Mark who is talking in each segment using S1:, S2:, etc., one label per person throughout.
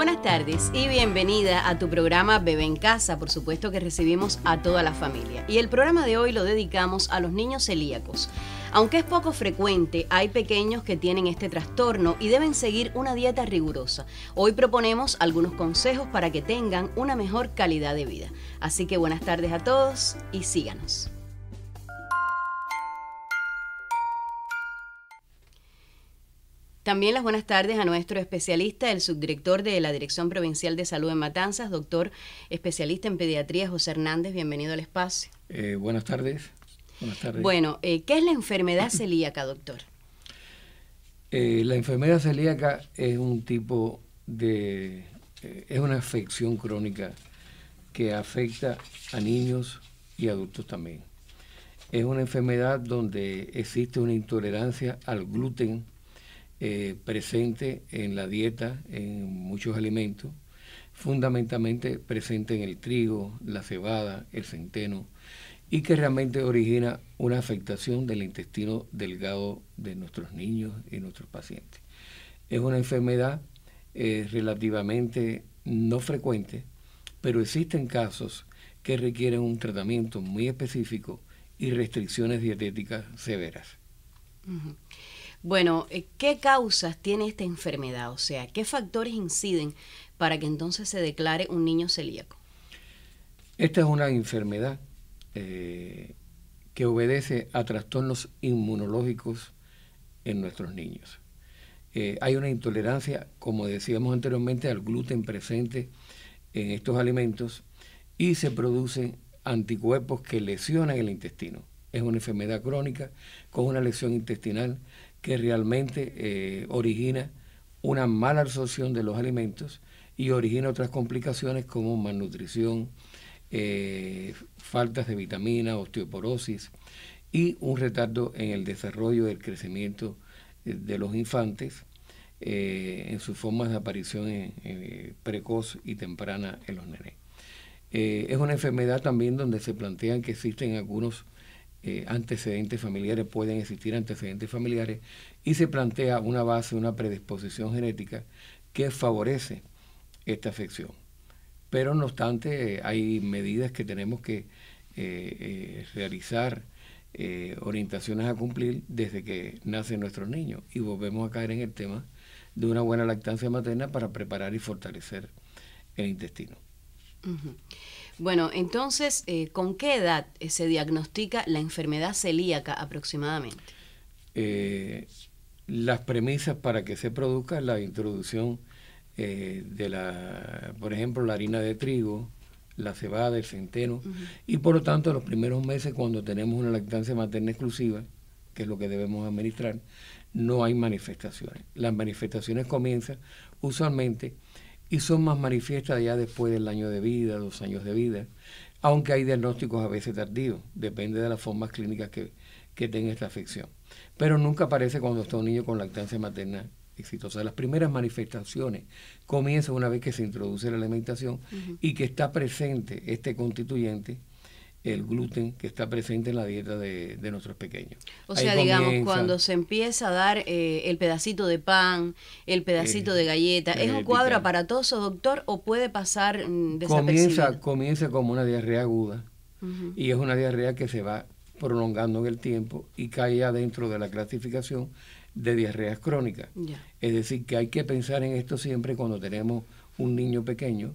S1: Buenas tardes y bienvenida a tu programa Bebé en Casa. Por supuesto que recibimos a toda la familia. Y el programa de hoy lo dedicamos a los niños celíacos. Aunque es poco frecuente, hay pequeños que tienen este trastorno y deben seguir una dieta rigurosa. Hoy proponemos algunos consejos para que tengan una mejor calidad de vida. Así que buenas tardes a todos y síganos. También las buenas tardes a nuestro especialista, el subdirector de la Dirección Provincial de Salud en Matanzas, doctor especialista en pediatría, José Hernández. Bienvenido al espacio.
S2: Buenas tardes. Buenas tardes.
S1: Bueno, ¿qué es la enfermedad celíaca, doctor?
S2: La enfermedad celíaca es es una afección crónica que afecta a niños y adultos también. Es una enfermedad donde existe una intolerancia al gluten presente en la dieta, en muchos alimentos, fundamentalmente presente en el trigo, la cebada, el centeno, y que realmente origina una afectación del intestino delgado de nuestros niños y nuestros pacientes. Es una enfermedad relativamente no frecuente, pero existen casos que requieren un tratamiento muy específico y restricciones dietéticas severas.
S1: Uh-huh. Bueno, ¿qué causas tiene esta enfermedad? O sea, ¿qué factores inciden para que entonces se declare un niño celíaco?
S2: Esta es una enfermedad que obedece a trastornos inmunológicos en nuestros niños. Hay una intolerancia, como decíamos anteriormente, al gluten presente en estos alimentos y se producen anticuerpos que lesionan el intestino. Es una enfermedad crónica con una lesión intestinal que realmente origina una mala absorción de los alimentos y origina otras complicaciones como malnutrición, faltas de vitamina, osteoporosis y un retardo en el desarrollo del crecimiento de los infantes en sus formas de aparición precoz y temprana en los nenes. Es una enfermedad también donde se plantean que existen algunos antecedentes familiares, pueden existir antecedentes familiares y se plantea una base, una predisposición genética que favorece esta afección. Pero no obstante, hay medidas que tenemos que realizar, orientaciones a cumplir desde que nacen nuestros niños y volvemos a caer en el tema de una buena lactancia materna para preparar y fortalecer el intestino.
S1: Uh-huh. Bueno, entonces, ¿con qué edad se diagnostica la enfermedad celíaca aproximadamente?
S2: Las premisas para que se produzca la introducción por ejemplo, la harina de trigo, la cebada, el centeno, uh-huh. Y por lo tanto los primeros meses cuando tenemos una lactancia materna exclusiva, que es lo que debemos administrar, no hay manifestaciones. Las manifestaciones comienzan usualmente y son más manifiestas ya después del año de vida, 2 años de vida, aunque hay diagnósticos a veces tardíos, depende de las formas clínicas que tenga esta afección. Pero nunca aparece cuando está un niño con lactancia materna exitosa. Las primeras manifestaciones comienzan una vez que se introduce la alimentación, uh-huh. Y que está presente este constituyente, el gluten, que está presente en la dieta de nuestros pequeños.
S1: O sea, digamos, cuando se empieza a dar el pedacito de pan, el pedacito de galleta, ¿es un cuadro aparatoso, doctor, o puede pasar desapercibido?
S2: Comienza como una diarrea aguda, uh-huh. Y es una diarrea que se va prolongando en el tiempo y cae ya dentro de la clasificación de diarreas crónicas. Yeah. Es decir, que hay que pensar en esto siempre cuando tenemos un niño pequeño,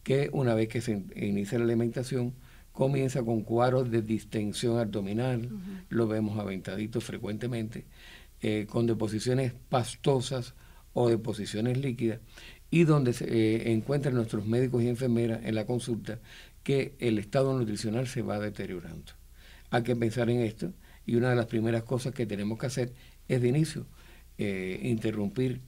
S2: que una vez que se inicia la alimentación, comienza con cuadros de distensión abdominal, uh-huh. Lo vemos aventadito frecuentemente, con deposiciones pastosas o deposiciones líquidas, y donde se encuentran nuestros médicos y enfermeras en la consulta que el estado nutricional se va deteriorando. Hay que pensar en esto, y una de las primeras cosas que tenemos que hacer es de inicio interrumpir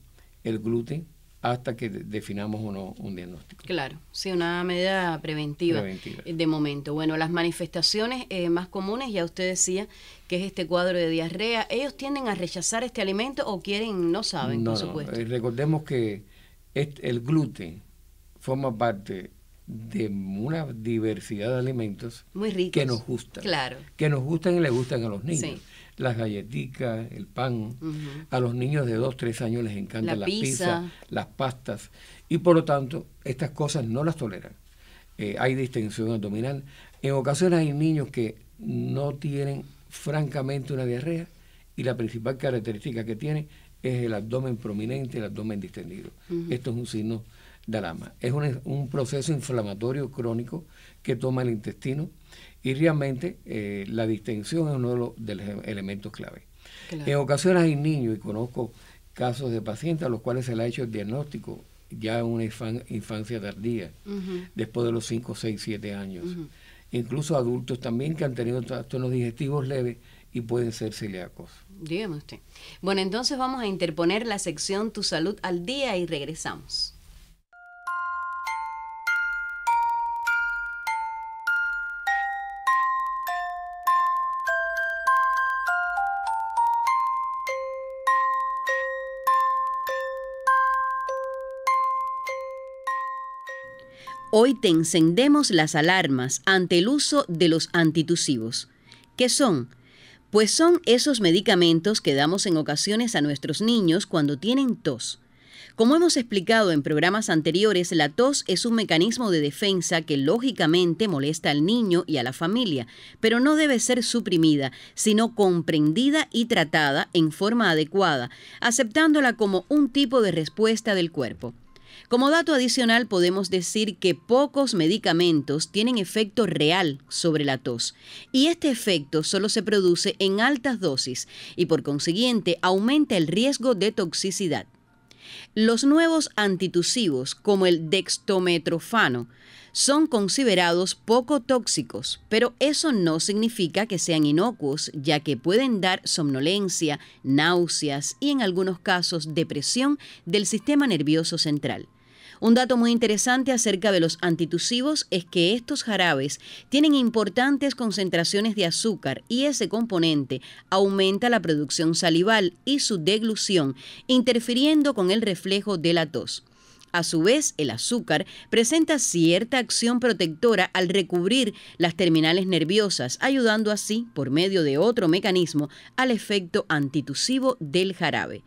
S2: el gluten hasta que definamos o no un diagnóstico.
S1: Claro, sí, una medida preventiva. De momento. Bueno, las manifestaciones más comunes, ya usted decía que es este cuadro de diarrea. ¿Ellos tienden a rechazar este alimento o quieren, no saben, por supuesto?
S2: Recordemos que el gluten forma parte de una diversidad de alimentos muy ricos, que nos gustan.
S1: Claro.
S2: Que nos gustan y le gustan a los niños. Sí. las galletitas, el pan. A los niños de 2, 3 años les encantan las pizzas, las pastas, y por lo tanto estas cosas no las toleran. Hay distensión abdominal. En ocasiones hay niños que no tienen francamente una diarrea, y la principal característica que tiene es el abdomen prominente, el abdomen distendido. Esto es un signo de alarma. Es un proceso inflamatorio crónico que toma el intestino, y realmente la distensión es uno de los elementos clave. Claro. En ocasiones hay niños, y conozco casos de pacientes a los cuales se le ha hecho el diagnóstico ya en una infancia tardía, después de los 5, 6, 7 años. Incluso adultos también que han tenido trastornos digestivos leves y pueden ser celíacos.
S1: Dígame usted. Bueno, entonces vamos a interponer la sección Tu Salud al Día y regresamos. Hoy te encendemos las alarmas ante el uso de los antitusivos. ¿Qué son? Pues son esos medicamentos que damos en ocasiones a nuestros niños cuando tienen tos. Como hemos explicado en programas anteriores, la tos es un mecanismo de defensa que lógicamente molesta al niño y a la familia, pero no debe ser suprimida, sino comprendida y tratada en forma adecuada, aceptándola como un tipo de respuesta del cuerpo. Como dato adicional, podemos decir que pocos medicamentos tienen efecto real sobre la tos, y este efecto solo se produce en altas dosis y por consiguiente aumenta el riesgo de toxicidad. Los nuevos antitusivos, como el dextrometorfano, son considerados poco tóxicos, pero eso no significa que sean inocuos, ya que pueden dar somnolencia, náuseas y en algunos casos depresión del sistema nervioso central. Un dato muy interesante acerca de los antitusivos es que estos jarabes tienen importantes concentraciones de azúcar y ese componente aumenta la producción salival y su deglución, interfiriendo con el reflejo de la tos. A su vez, el azúcar presenta cierta acción protectora al recubrir las terminales nerviosas, ayudando así, por medio de otro mecanismo, al efecto antitusivo del jarabe.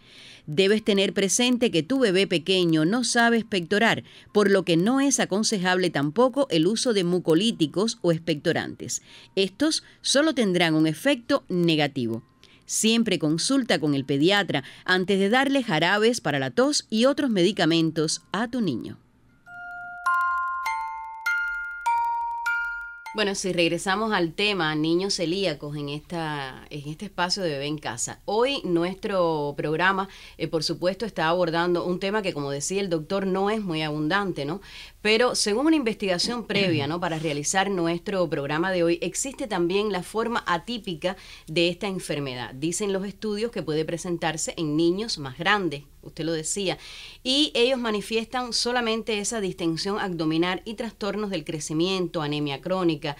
S1: Debes tener presente que tu bebé pequeño no sabe expectorar, por lo que no es aconsejable tampoco el uso de mucolíticos o expectorantes. Estos solo tendrán un efecto negativo. Siempre consulta con el pediatra antes de darle jarabes para la tos y otros medicamentos a tu niño. Bueno, si regresamos al tema niños celíacos en este espacio de Bebé en Casa. Hoy nuestro programa, por supuesto, está abordando un tema que, como decía el doctor, no es muy abundante, ¿no? Pero según una investigación previa, ¿no?, para realizar nuestro programa de hoy, existe también la forma atípica de esta enfermedad. Dicen los estudios que puede presentarse en niños más grandes, usted lo decía, y ellos manifiestan solamente esa distensión abdominal y trastornos del crecimiento, anemia crónica.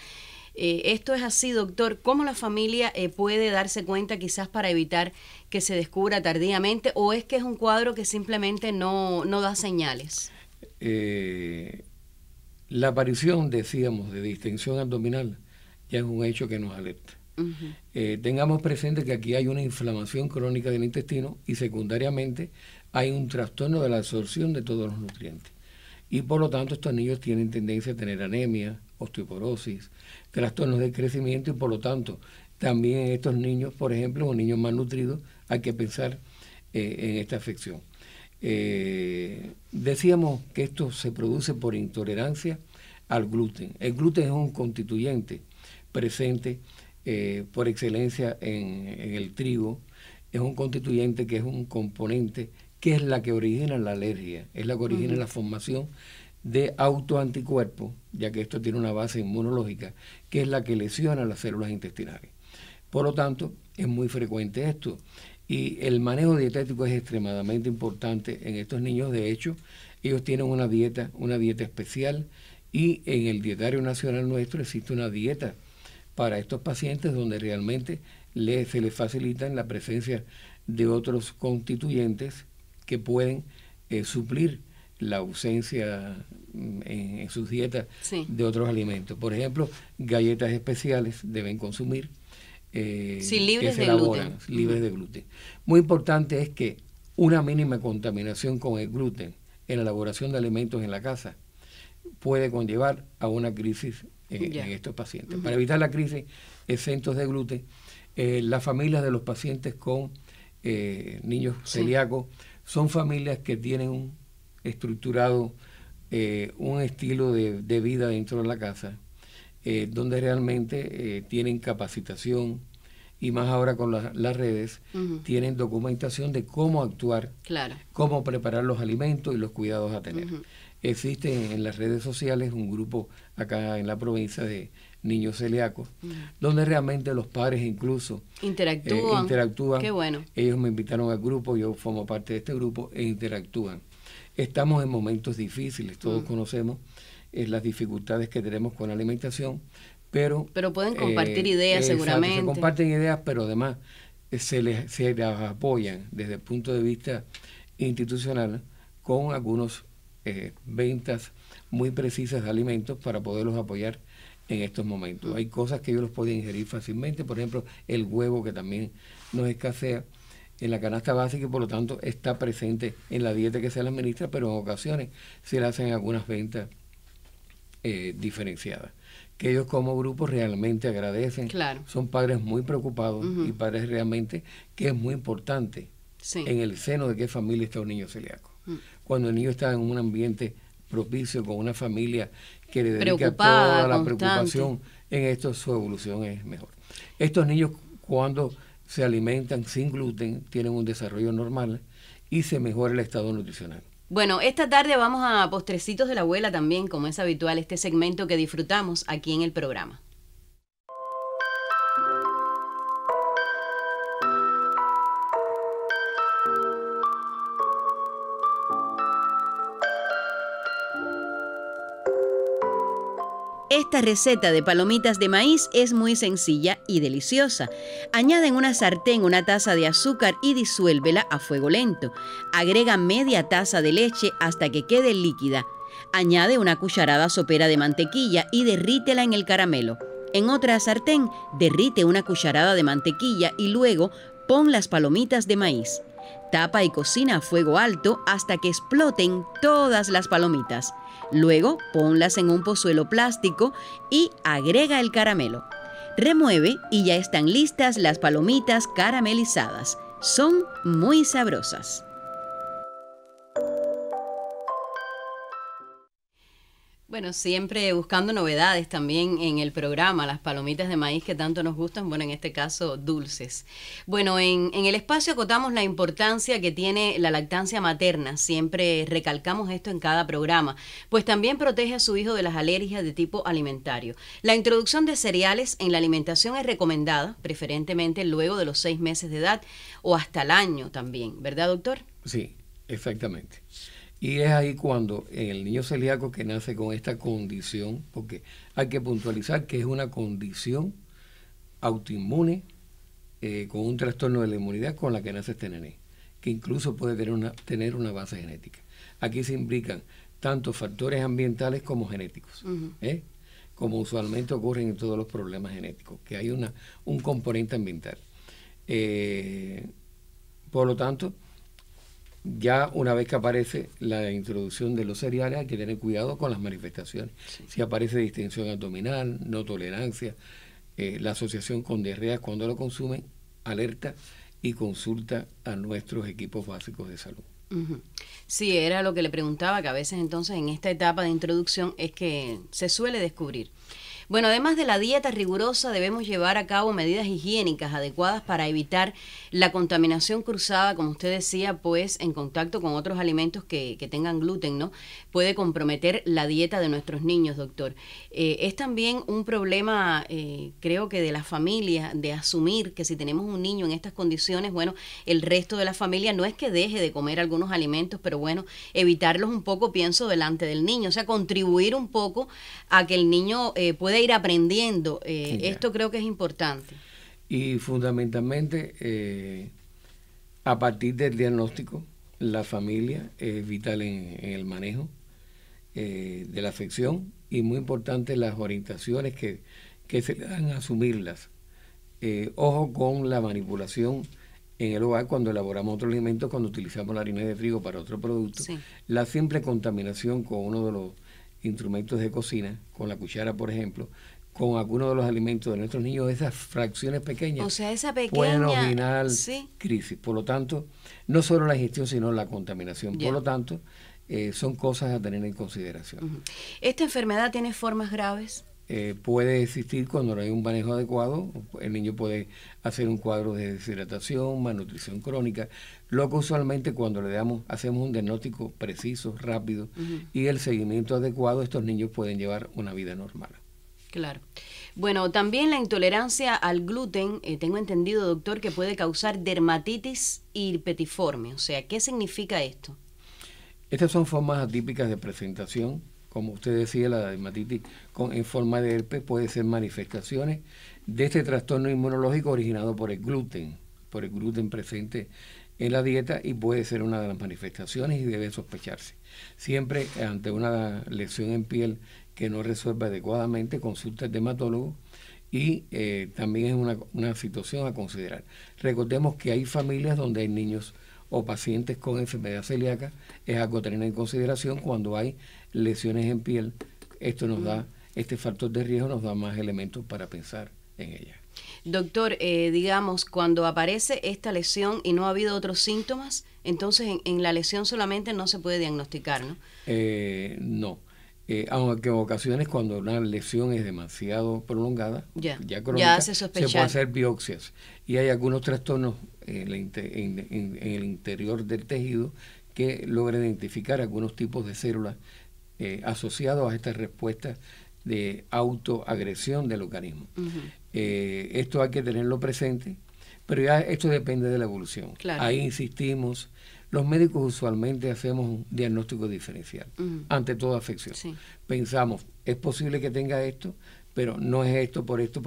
S1: Esto es así, doctor. ¿Cómo la familia puede darse cuenta quizás para evitar que se descubra tardíamente, o es que es un cuadro que simplemente no da señales?
S2: La aparición, decíamos, de distensión abdominal ya es un hecho que nos alerta. Tengamos presente que aquí hay una inflamación crónica del intestino y secundariamente hay un trastorno de la absorción de todos los nutrientes. Y por lo tanto estos niños tienen tendencia a tener anemia, osteoporosis, trastornos del crecimiento, y por lo tanto también en estos niños, por ejemplo, un niño malnutrido, hay que pensar en esta afección. Decíamos que esto se produce por intolerancia al gluten. El gluten es un constituyente presente por excelencia en el trigo. Es un constituyente que es un componente que es la que origina la alergia, es la que origina la formación de autoanticuerpos, ya que esto tiene una base inmunológica, que es la que lesiona las células intestinales. Por lo tanto, es muy frecuente esto. Y el manejo dietético es extremadamente importante en estos niños. De hecho, ellos tienen una dieta especial, y en el Dietario Nacional nuestro existe una dieta para estos pacientes donde realmente se les facilita la presencia de otros constituyentes que pueden suplir la ausencia en sus dietas de otros alimentos. Por ejemplo, galletas especiales deben consumir,
S1: libres
S2: que se
S1: de
S2: elaboran,
S1: gluten.
S2: libres de gluten. Muy importante es que una mínima contaminación con el gluten en la elaboración de alimentos en la casa puede conllevar a una crisis en estos pacientes. Para evitar la crisis exentos de gluten, las familias de los pacientes con niños celíacos son familias que tienen estructurado un estilo de vida dentro de la casa, donde realmente tienen capacitación, y más ahora con las redes, tienen documentación de cómo actuar, cómo preparar los alimentos y los cuidados a tener. Existe en las redes sociales un grupo acá en la provincia de niños celíacos, donde realmente los padres incluso interactúan.
S1: Qué bueno.
S2: Ellos me invitaron al grupo, yo formo parte de este grupo e interactúan. Estamos en momentos difíciles, todos conocemos las dificultades que tenemos con la alimentación, pero
S1: pueden compartir ideas seguramente.
S2: Se comparten ideas, pero además se les apoyan desde el punto de vista institucional con algunos ventas muy precisas de alimentos para poderlos apoyar en estos momentos. Hay cosas que ellos los pueden ingerir fácilmente, por ejemplo, el huevo, que también nos escasea en la canasta básica y por lo tanto está presente en la dieta que se le administra, pero en ocasiones se le hacen algunas ventas diferenciadas, que ellos como grupo realmente agradecen. Son padres muy preocupados y padres realmente que es muy importante en el seno de qué familia está un niño celíaco. Cuando el niño está en un ambiente propicio, con una familia que le dedica toda la preocupación en esto, su evolución es mejor. Estos niños, cuando se alimentan sin gluten, tienen un desarrollo normal y se mejora el estado nutricional.
S1: Bueno, esta tarde vamos a Postrecitos de la Abuela también, como es habitual, este segmento que disfrutamos aquí en el programa. Esta receta de palomitas de maíz es muy sencilla y deliciosa. Añade en una sartén una taza de azúcar y disuélvela a fuego lento. Agrega media taza de leche hasta que quede líquida. Añade una cucharada sopera de mantequilla y derrítela en el caramelo. En otra sartén, derrite una cucharada de mantequilla y luego pon las palomitas de maíz. Tapa y cocina a fuego alto hasta que exploten todas las palomitas. Luego, ponlas en un pozuelo plástico y agrega el caramelo. Remueve y ya están listas las palomitas caramelizadas. Son muy sabrosas. Bueno, siempre buscando novedades también en el programa, las palomitas de maíz que tanto nos gustan, bueno, en este caso dulces. Bueno, en el espacio acotamos la importancia que tiene la lactancia materna, siempre recalcamos esto en cada programa, pues también protege a su hijo de las alergias de tipo alimentario. La introducción de cereales en la alimentación es recomendada, preferentemente luego de los 6 meses de edad o hasta el año también, ¿verdad, doctor?
S2: Sí, exactamente. Y es ahí cuando el niño celíaco que nace con esta condición, porque hay que puntualizar que es una condición autoinmune con un trastorno de la inmunidad con la que nace este nené, que incluso puede tener una base genética. Aquí se implican tanto factores ambientales como genéticos, como usualmente ocurren en todos los problemas genéticos, que hay un componente ambiental. Por lo tanto, ya una vez que aparece la introducción de los cereales, hay que tener cuidado con las manifestaciones. Sí. Si aparece distensión abdominal, no tolerancia, la asociación con diarreas cuando lo consumen, alerta y consulta a nuestros equipos básicos de salud.
S1: Sí, era lo que le preguntaba, que a veces entonces en esta etapa de introducción es que se suele descubrir. Bueno, además de la dieta rigurosa, debemos llevar a cabo medidas higiénicas adecuadas para evitar la contaminación cruzada, como usted decía, pues en contacto con otros alimentos que tengan gluten, ¿no? Puede comprometer la dieta de nuestros niños, doctor. Es también un problema, creo que de la familia, de asumir que si tenemos un niño en estas condiciones, bueno, el resto de la familia no es que deje de comer algunos alimentos, pero bueno, evitarlos un poco, pienso, delante del niño, o sea, contribuir un poco a que el niño pueda ir aprendiendo. Esto creo que es importante.
S2: Y fundamentalmente, a partir del diagnóstico, la familia es vital en el manejo de la afección y muy importante las orientaciones que se dan a asumirlas Ojo con la manipulación en el hogar cuando elaboramos otros alimentos, cuando utilizamos la harina de trigo para otro producto. Sí. La simple contaminación con uno de los instrumentos de cocina, con la cuchara, por ejemplo, con algunos de los alimentos de nuestros niños, esas fracciones pequeñas,
S1: o sea, esa pequeña,
S2: pueden originar
S1: ¿sí?
S2: crisis. Por lo tanto, no solo la ingestión, sino la contaminación. Por lo tanto, son cosas a tener en consideración.
S1: ¿Esta enfermedad tiene formas graves?
S2: Puede existir cuando no hay un manejo adecuado. El niño puede hacer un cuadro de deshidratación, malnutrición crónica, lo que usualmente cuando hacemos un diagnóstico preciso, rápido y el seguimiento adecuado, estos niños pueden llevar una vida normal.
S1: Claro. Bueno, también la intolerancia al gluten, tengo entendido, doctor, que puede causar dermatitis herpetiforme. O sea, ¿qué significa esto?
S2: Estas son formas atípicas de presentación. Como usted decía, la dermatitis en forma de herpes puede ser manifestaciones de este trastorno inmunológico originado por el gluten presente en la dieta, y puede ser una de las manifestaciones y debe sospecharse. Siempre ante una lesión en piel que no resuelve adecuadamente, consulta al dermatólogo, y también es una situación a considerar. Recordemos que hay familias donde hay niños o pacientes con enfermedad celíaca, es algo a tener en consideración cuando hay lesiones en piel. Esto nos da, este factor de riesgo nos da más elementos para pensar en ella.
S1: Doctor, digamos, cuando aparece esta lesión y no ha habido otros síntomas, entonces en la lesión solamente no se puede diagnosticar, ¿no?
S2: No. Aunque en ocasiones cuando una lesión es demasiado prolongada, ya crónica,
S1: ya hace sospechar.
S2: Se puede hacer biopsias. Y hay algunos trastornos en el interior del tejido que logran identificar algunos tipos de células asociados a estas respuestas de autoagresión del organismo. Esto hay que tenerlo presente, pero ya esto depende de la evolución.
S1: Claro.
S2: Ahí insistimos. Los médicos usualmente hacemos un diagnóstico diferencial ante toda afección. Sí. Pensamos, es posible que tenga esto, pero no es esto por esto,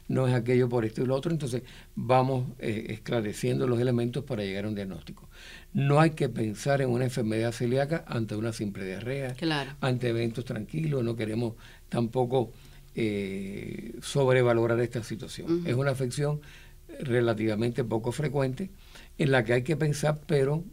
S2: no es aquello por esto y lo otro. Entonces vamos esclareciendo los elementos para llegar a un diagnóstico. No hay que pensar en una enfermedad celíaca ante una simple diarrea,
S1: claro,
S2: ante eventos tranquilos. No queremos tampoco sobrevalorar esta situación. Es una afección relativamente poco frecuente, en la que hay que pensar, pero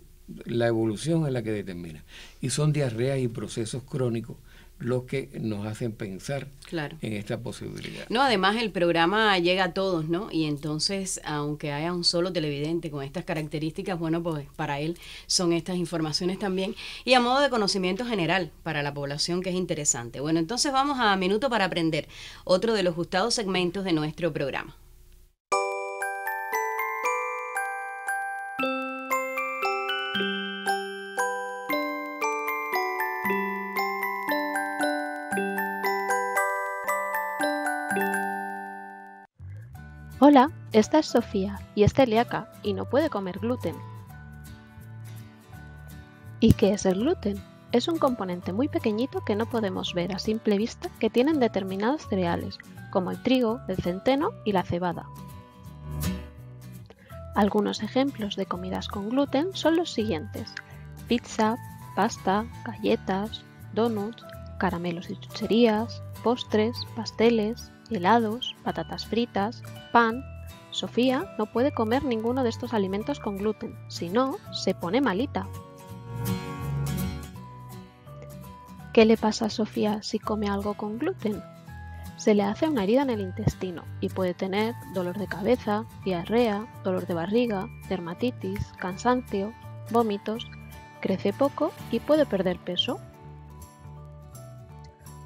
S2: la evolución es la que determina. Y son diarreas y procesos crónicos los que nos hacen pensar, claro, en esta posibilidad.
S1: No, además el programa llega a todos, ¿no? Y entonces, aunque haya un solo televidente con estas características, bueno, pues para él son estas informaciones también. Y a modo de conocimiento general para la población, que es interesante. Bueno, entonces vamos a Minuto para Aprender, otro de los gustados segmentos de nuestro programa.
S3: Hola, esta es Sofía y es celíaca y no puede comer gluten. ¿Y qué es el gluten? Es un componente muy pequeñito que no podemos ver a simple vista que tienen determinados cereales, como el trigo, el centeno y la cebada. Algunos ejemplos de comidas con gluten son los siguientes: pizza, pasta, galletas, donuts, caramelos y chucherías, postres, pasteles, helados, patatas fritas, pan. Sofía no puede comer ninguno de estos alimentos con gluten, si no, se pone malita. ¿Qué le pasa a Sofía si come algo con gluten? Se le hace una herida en el intestino y puede tener dolor de cabeza, diarrea, dolor de barriga, dermatitis, cansancio, vómitos, crece poco y puede perder peso.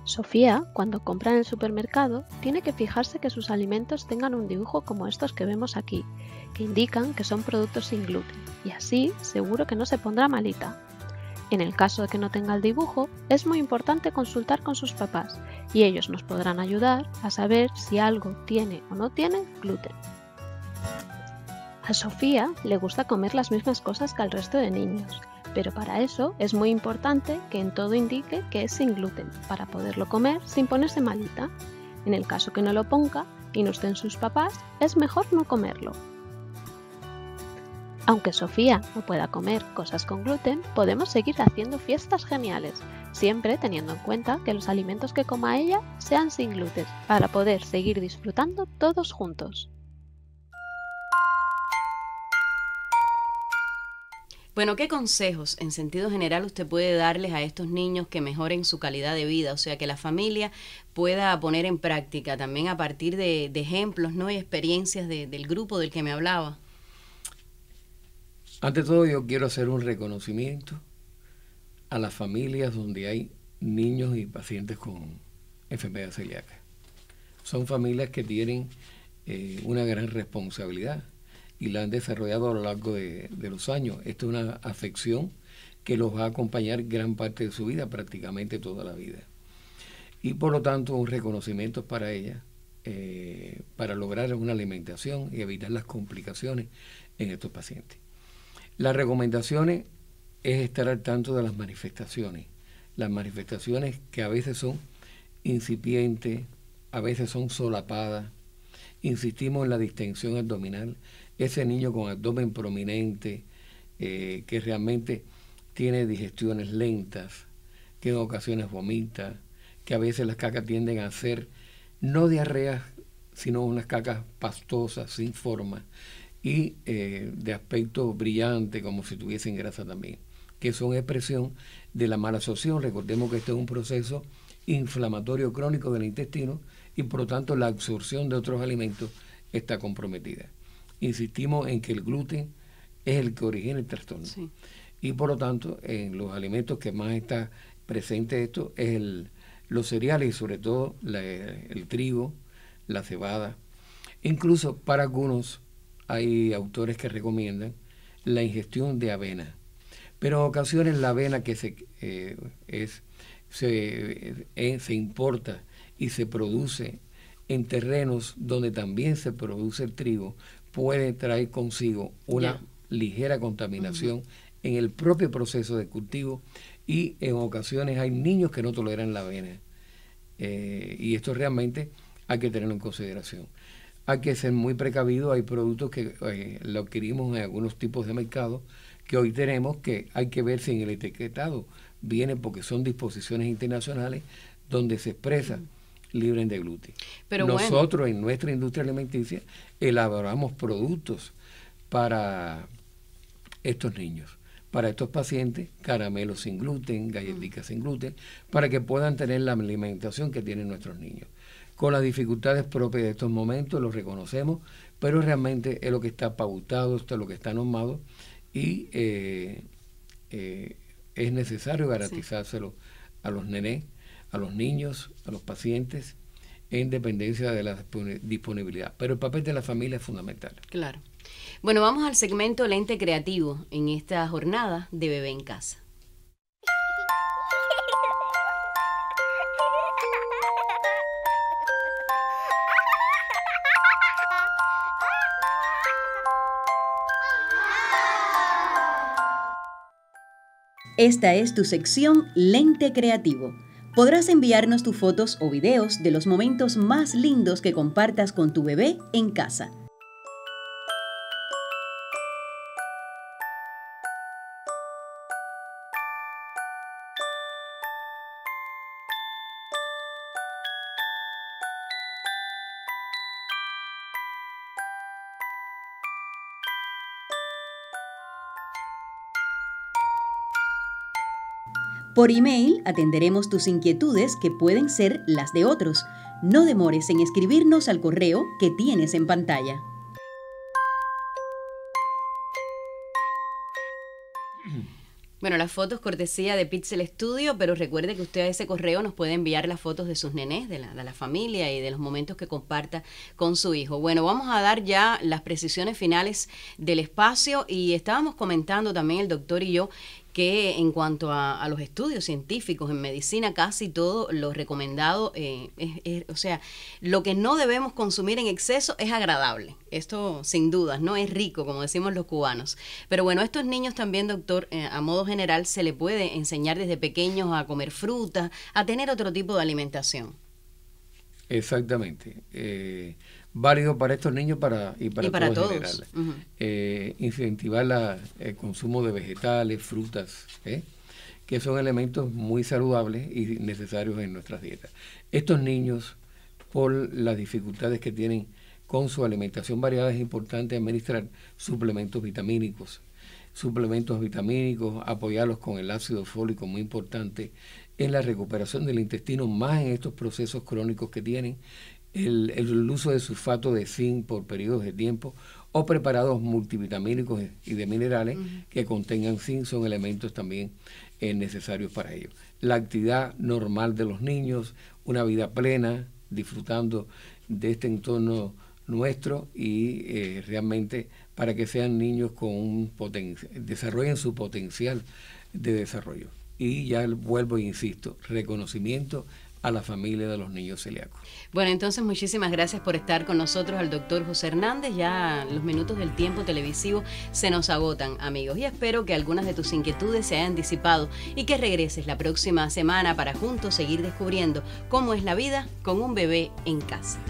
S3: Sofía, cuando compra en el supermercado, tiene que fijarse que sus alimentos tengan un dibujo como estos que vemos aquí, que indican que son productos sin gluten, y así seguro que no se pondrá malita. En el caso de que no tenga el dibujo, es muy importante consultar con sus papás, y ellos nos podrán ayudar a saber si algo tiene o no tiene gluten. A Sofía le gusta comer las mismas cosas que al resto de niños, pero para eso es muy importante que en todo indique que es sin gluten, para poderlo comer sin ponerse malita. En el caso que no lo ponga y no estén sus papás, es mejor no comerlo. Aunque Sofía no pueda comer cosas con gluten, podemos seguir haciendo fiestas geniales, siempre teniendo en cuenta que los alimentos que coma ella sean sin gluten, para poder seguir disfrutando todos juntos.
S1: Bueno, ¿qué consejos en sentido general usted puede darles a estos niños que mejoren su calidad de vida? O sea, que la familia pueda poner en práctica también a partir de ejemplos, ¿no? Y experiencias del grupo del que me hablaba.
S2: Ante todo, yo quiero hacer un reconocimiento a las familias donde hay niños y pacientes con enfermedad celíaca. Son familias que tienen una gran responsabilidad y la han desarrollado a lo largo de los años. Esta es una afección que los va a acompañar gran parte de su vida, prácticamente toda la vida. Y por lo tanto, un reconocimiento para ellas, para lograr una alimentación y evitar las complicaciones en estos pacientes. Las recomendaciones es estar al tanto de las manifestaciones que a veces son incipientes, a veces son solapadas. Insistimos en la distensión abdominal, ese niño con abdomen prominente, que realmente tiene digestiones lentas, que en ocasiones vomita, que a veces las cacas tienden a ser no diarreas, sino unas cacas pastosas, sin forma, y de aspecto brillante, como si tuviesen grasa también, que son expresión de la mala absorción. Recordemos que este es un proceso inflamatorio crónico del intestino y por lo tanto la absorción de otros alimentos está comprometida. Insistimos en que el gluten es el que origina el trastorno. Sí. Y por lo tanto, en los alimentos que más está presente esto es los cereales y sobre todo el trigo, la cebada. Incluso para algunos hay autores que recomiendan la ingestión de avena. Pero en ocasiones la avena que se importa y se produce en terrenos donde también se produce el trigo, puede traer consigo una ligera contaminación en el propio proceso de cultivo, y en ocasiones hay niños que no toleran la avena. Y esto realmente hay que tenerlo en consideración. Hay que ser muy precavido. Hay productos que lo adquirimos en algunos tipos de mercados que hoy tenemos, que hay que ver si en el etiquetado viene, porque son disposiciones internacionales donde se expresa libre de gluten. Pero nosotros en nuestra industria alimenticia elaboramos productos para estos niños, para estos pacientes, caramelos sin gluten, galletitas sin gluten, para que puedan tener la alimentación que tienen nuestros niños. Con las dificultades propias de estos momentos, lo reconocemos, pero realmente es lo que está pautado, esto es lo que está normado, y es necesario garantizárselo a los nenes, a los niños, a los pacientes, en dependencia de la disponibilidad. Pero el papel de la familia es fundamental.
S1: Claro. Bueno, vamos al segmento Lente Creativo en esta jornada de Bebé en Casa. Esta es tu sección Lente Creativo. Podrás enviarnos tus fotos o videos de los momentos más lindos que compartas con tu bebé en casa. Por email atenderemos tus inquietudes que pueden ser las de otros. No demores en escribirnos al correo que tienes en pantalla. Bueno, las fotos cortesía de Pixel Studio, pero recuerde que usted a ese correo nos puede enviar las fotos de sus nenés, de la familia y de los momentos que comparta con su hijo. Bueno, vamos a dar ya las precisiones finales del espacio, y estábamos comentando también el doctor y yo que en cuanto a los estudios científicos en medicina, casi todo lo recomendado, o sea, lo que no debemos consumir en exceso es agradable. Esto sin dudas, ¿no? Es rico, como decimos los cubanos. Pero bueno, a estos niños también, doctor, a modo general, se le puede enseñar desde pequeños a comer frutas, a tener otro tipo de alimentación.
S2: Exactamente. Válido para estos niños y para todos en general. Incentivar el consumo de vegetales, frutas, que son elementos muy saludables y necesarios en nuestras dietas. Estos niños, por las dificultades que tienen con su alimentación variada, es importante administrar suplementos vitamínicos, suplementos vitamínicos, apoyarlos con el ácido fólico, muy importante, en la recuperación del intestino, más en estos procesos crónicos que tienen, el uso de sulfato de zinc por periodos de tiempo, o preparados multivitamínicos y de minerales que contengan zinc, son elementos también necesarios para ello. La actividad normal de los niños, una vida plena, disfrutando de este entorno nuestro y realmente para que sean niños con desarrollen su potencial de desarrollo. Y ya vuelvo e insisto, reconocimiento a la familia de los niños celíacos.
S1: Bueno, entonces muchísimas gracias por estar con nosotros, al doctor José Hernández. Ya los minutos del tiempo televisivo se nos agotan, amigos, y espero que algunas de tus inquietudes se hayan disipado y que regreses la próxima semana para juntos seguir descubriendo cómo es la vida con un bebé en casa.